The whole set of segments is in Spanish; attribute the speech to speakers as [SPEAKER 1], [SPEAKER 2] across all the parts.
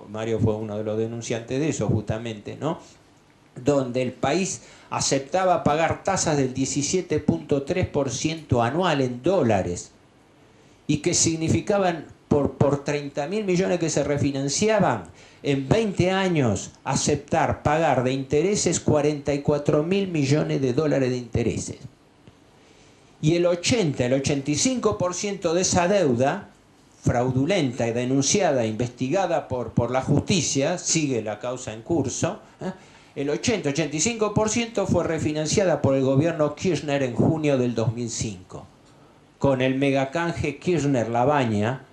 [SPEAKER 1] Mario fue uno de los denunciantes de eso justamente, ¿no? Donde el país aceptaba pagar tasas del 17.3% anual en dólares y que significaban por 30.000 millones que se refinanciaban, en 20 años aceptar pagar de intereses 44.000 millones de dólares de intereses. Y el 85% de esa deuda fraudulenta y denunciada, investigada por la justicia, sigue la causa en curso, el 80-85% fue refinanciada por el gobierno Kirchner en junio del 2005, con el megacanje Kirchner-Labaña,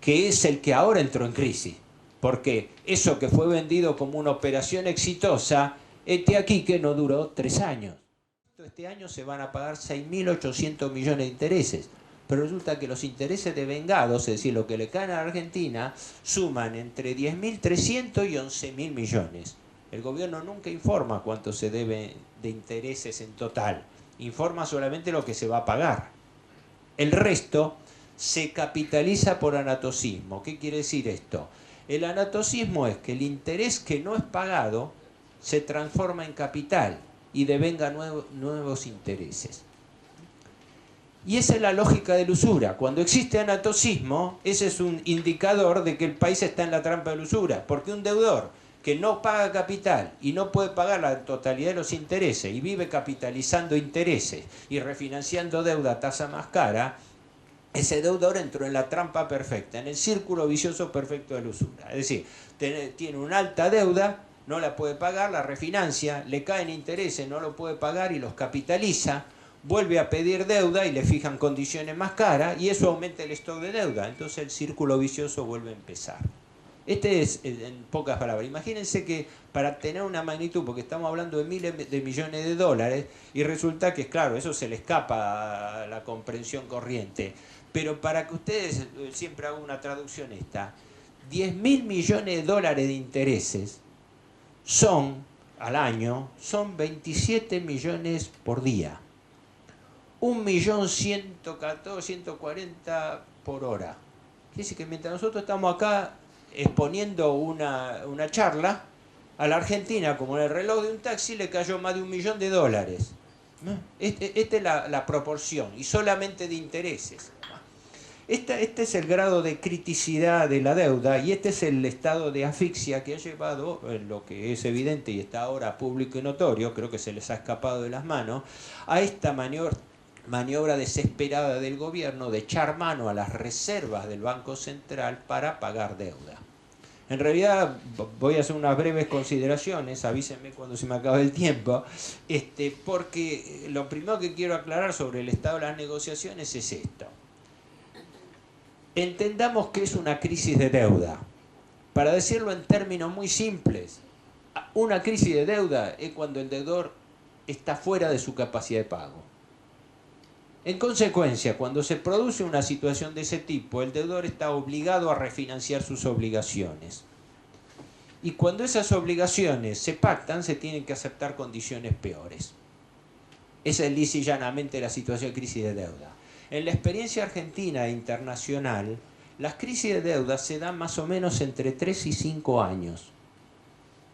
[SPEAKER 1] que es el que ahora entró en crisis, porque eso que fue vendido como una operación exitosa, este aquí que no duró 3 años. Este año se van a pagar 6.800 millones de intereses, pero resulta que los intereses de vengados, es decir, lo que le caen a la Argentina, suman entre 10.300 y 11.000 millones. El gobierno nunca informa cuánto se debe de intereses en total, informa solamente lo que se va a pagar. El resto se capitaliza por anatocismo. ¿Qué quiere decir esto? El anatocismo es que el interés que no es pagado se transforma en capital y devenga nuevos intereses. Y esa es la lógica de la usura. Cuando existe anatocismo, ese es un indicador de que el país está en la trampa de la usura, porque un deudor que no paga capital y no puede pagar la totalidad de los intereses y vive capitalizando intereses y refinanciando deuda a tasa más cara, ese deudor entró en la trampa perfecta, en el círculo vicioso perfecto de la usura. Es decir, tiene una alta deuda, no la puede pagar, la refinancia, le caen intereses, no lo puede pagar y los capitaliza, vuelve a pedir deuda y le fijan condiciones más caras y eso aumenta el stock de deuda. Entonces el círculo vicioso vuelve a empezar. Este es, en pocas palabras, imagínense que para tener una magnitud, porque estamos hablando de miles de millones de dólares, y resulta que, claro, eso se le escapa a la comprensión corriente, pero para que ustedes, siempre hago una traducción esta, 10.000 millones de dólares de intereses son, al año, son 27 millones por día. 1.114.000, 140 por hora. Quiere decir que mientras nosotros estamos acá exponiendo una charla, a la Argentina, como en el reloj de un taxi, le cayó más de 1 millón de dólares. Esta es la proporción, y solamente de intereses. Este es el grado de criticidad de la deuda y este es el estado de asfixia que ha llevado, lo que es evidente y está ahora público y notorio, creo que se les ha escapado de las manos, a esta maniobra desesperada del gobierno de echar mano a las reservas del Banco Central para pagar deuda. En realidad voy a hacer unas breves consideraciones, avísenme cuando se me acabe el tiempo, porque lo primero que quiero aclarar sobre el estado de las negociaciones es esto. Entendamos que es una crisis de deuda. Para decirlo en términos muy simples, una crisis de deuda es cuando el deudor está fuera de su capacidad de pago. En consecuencia, cuando se produce una situación de ese tipo, el deudor está obligado a refinanciar sus obligaciones. Y cuando esas obligaciones se pactan, se tienen que aceptar condiciones peores. Esa es lisa y llanamente la situación de crisis de deuda. En la experiencia argentina e internacional, las crisis de deuda se dan más o menos entre 3 y 5 años.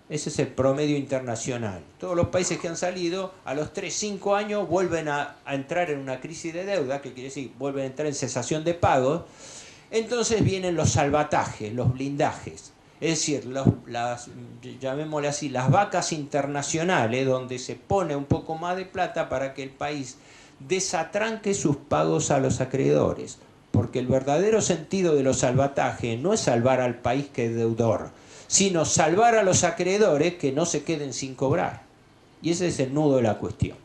[SPEAKER 1] Ese es el promedio internacional. Todos los países que han salido, a los 3-5 años vuelven a entrar en una crisis de deuda, que quiere decir, vuelven a entrar en cesación de pagos. Entonces vienen los salvatajes, los blindajes. Es decir, llamémosle así, las vacas internacionales, donde se pone un poco más de plata para que el país desatranque sus pagos a los acreedores. Porque el verdadero sentido de los salvatajes no es salvar al país que es deudor, sino salvar a los acreedores que no se queden sin cobrar. Y ese es el nudo de la cuestión.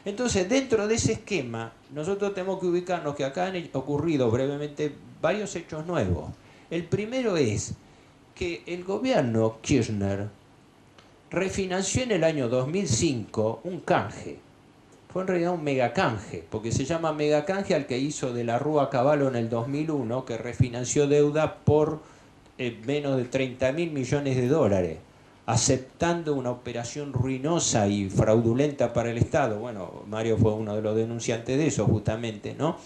[SPEAKER 1] Entonces, dentro de ese esquema, nosotros tenemos que ubicarnos que acá han ocurrido brevemente varios hechos nuevos. El primero es que el gobierno Kirchner refinanció en el año 2005 un canje. Fue en realidad un megacanje, porque se llama megacanje al que hizo de la Rúa Cavallo en el 2001, que refinanció deuda por menos de 30.000 millones de dólares, aceptando una operación ruinosa y fraudulenta para el Estado. Bueno, Mario fue uno de los denunciantes de eso justamente, ¿no?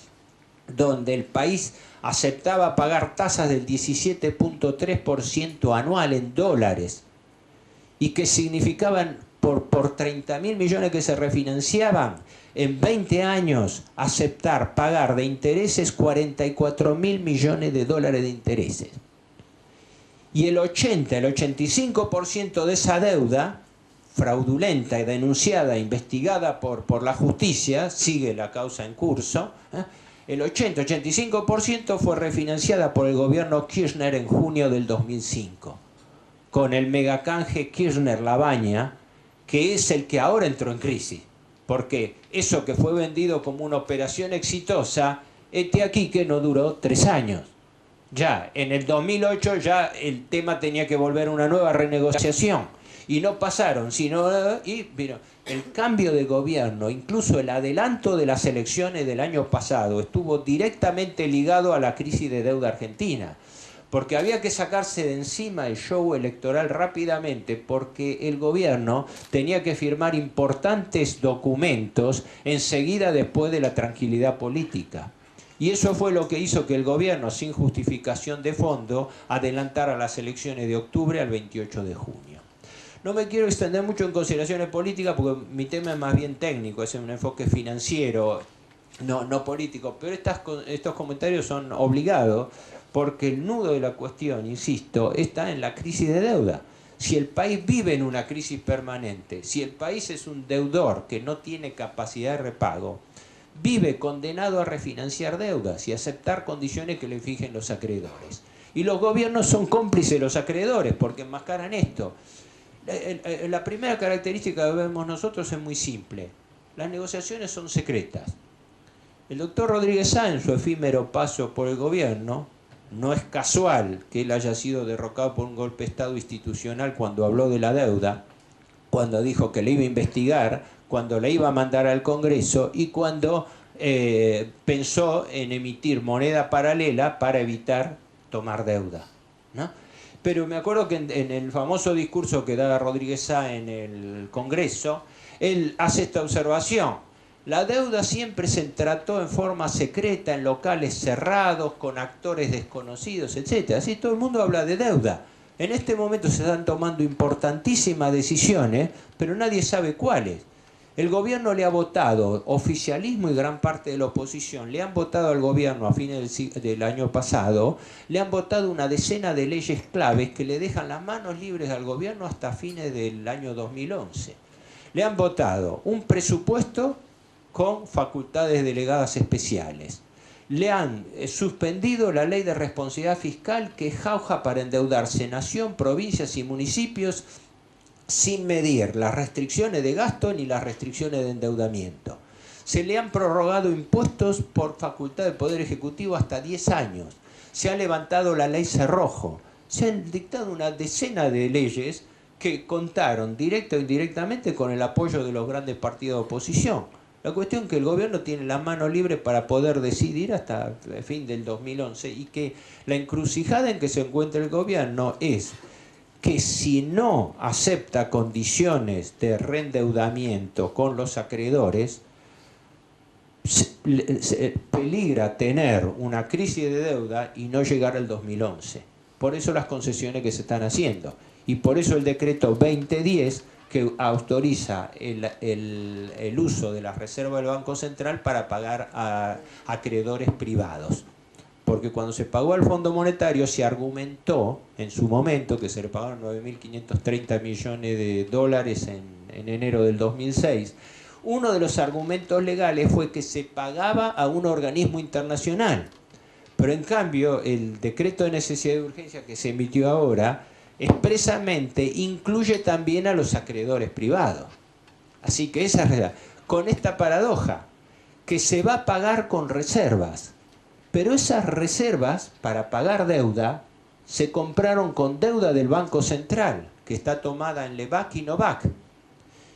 [SPEAKER 1] donde el país aceptaba pagar tasas del 17.3% anual en dólares y que significaban por 30.000 millones que se refinanciaban, en 20 años aceptar pagar de intereses 44.000 millones de dólares de intereses. Y el 85% de esa deuda fraudulenta y denunciada, investigada por la justicia, sigue la causa en curso, el 85% fue refinanciada por el gobierno Kirchner en junio del 2005, con el megacanje Kirchner-Labaña, que es el que ahora entró en crisis, porque eso que fue vendido como una operación exitosa, este aquí que no duró 3 años. Ya, en el 2008 ya el tema tenía que volver a una nueva renegociación. Y no pasaron, sino... Y mira, el cambio de gobierno, incluso el adelanto de las elecciones del año pasado, estuvo directamente ligado a la crisis de deuda argentina. Porque había que sacarse de encima el show electoral rápidamente, porque el gobierno tenía que firmar importantes documentos enseguida después de la tranquilidad política. Y eso fue lo que hizo que el gobierno, sin justificación de fondo, adelantara las elecciones de octubre al 28 de junio. No me quiero extender mucho en consideraciones políticas porque mi tema es más bien técnico, es un enfoque financiero, no político, pero estos comentarios son obligados porque el nudo de la cuestión, insisto, está en la crisis de deuda. Si el país vive en una crisis permanente, si el país es un deudor que no tiene capacidad de repago, vive condenado a refinanciar deudas y aceptar condiciones que le fijen los acreedores. Y los gobiernos son cómplices de los acreedores porque enmascaran esto. La primera característica que vemos nosotros es muy simple. Las negociaciones son secretas. El doctor Rodríguez Sá, en su efímero paso por el gobierno, no es casual que él haya sido derrocado por un golpe de Estado institucional cuando habló de la deuda, cuando dijo que le iba a investigar, cuando le iba a mandar al Congreso y cuando pensó en emitir moneda paralela para evitar tomar deuda, ¿no? Pero me acuerdo que en el famoso discurso que da Rodríguez Sá en el Congreso, él hace esta observación. La deuda siempre se trató en forma secreta, en locales cerrados, con actores desconocidos, etc. Así todo el mundo habla de deuda. En este momento se están tomando importantísimas decisiones, pero nadie sabe cuáles. El gobierno le ha votado, oficialismo y gran parte de la oposición, le han votado al gobierno a fines del año pasado, le han votado una decena de leyes claves que le dejan las manos libres al gobierno hasta fines del año 2011. Le han votado un presupuesto con facultades delegadas especiales. Le han suspendido la ley de responsabilidad fiscal que jauja para endeudarse nación, provincias y municipios sin medir las restricciones de gasto ni las restricciones de endeudamiento. Se le han prorrogado impuestos por facultad del Poder Ejecutivo hasta 10 años. Se ha levantado la ley Cerrojo. Se han dictado una decena de leyes que contaron directa o indirectamente con el apoyo de los grandes partidos de oposición. La cuestión es que el gobierno tiene la mano libre para poder decidir hasta el fin del 2011 y que la encrucijada en que se encuentra el gobierno es que si no acepta condiciones de reendeudamiento con los acreedores, peligra tener una crisis de deuda y no llegar al 2011. Por eso las concesiones que se están haciendo. Y por eso el decreto 2010 que autoriza el uso de las reservas del Banco Central para pagar a acreedores privados. Porque cuando se pagó al Fondo Monetario se argumentó en su momento que se le pagaron 9.530 millones de dólares en enero del 2006. Uno de los argumentos legales fue que se pagaba a un organismo internacional. Pero en cambio el decreto de necesidad de urgencia que se emitió ahora expresamente incluye también a los acreedores privados. Así que esa es la realidad. Con esta paradoja, que se va a pagar con reservas. Pero esas reservas, para pagar deuda, se compraron con deuda del Banco Central, que está tomada en Lebac y Novac.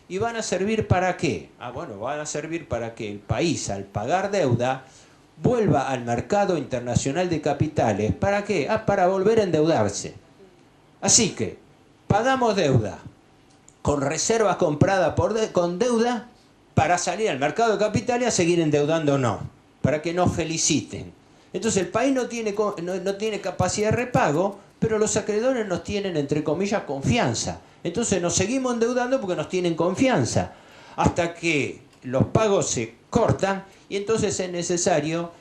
[SPEAKER 1] ¿Y van a servir para qué? Bueno, van a servir para que el país, al pagar deuda, vuelva al mercado internacional de capitales. ¿Para qué? Para volver a endeudarse. Así que, pagamos deuda, con reservas compradas con deuda, para salir al mercado de capitales a seguir endeudándonos. para que nos feliciten. Entonces el país no tiene capacidad de repago, pero los acreedores nos tienen, entre comillas, confianza. Entonces nos seguimos endeudando porque nos tienen confianza, hasta que los pagos se cortan y entonces es necesario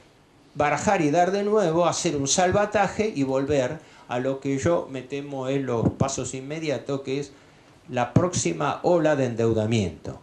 [SPEAKER 1] barajar y dar de nuevo, hacer un salvataje y volver a lo que yo me temo es los pasos inmediatos, que es la próxima ola de endeudamiento.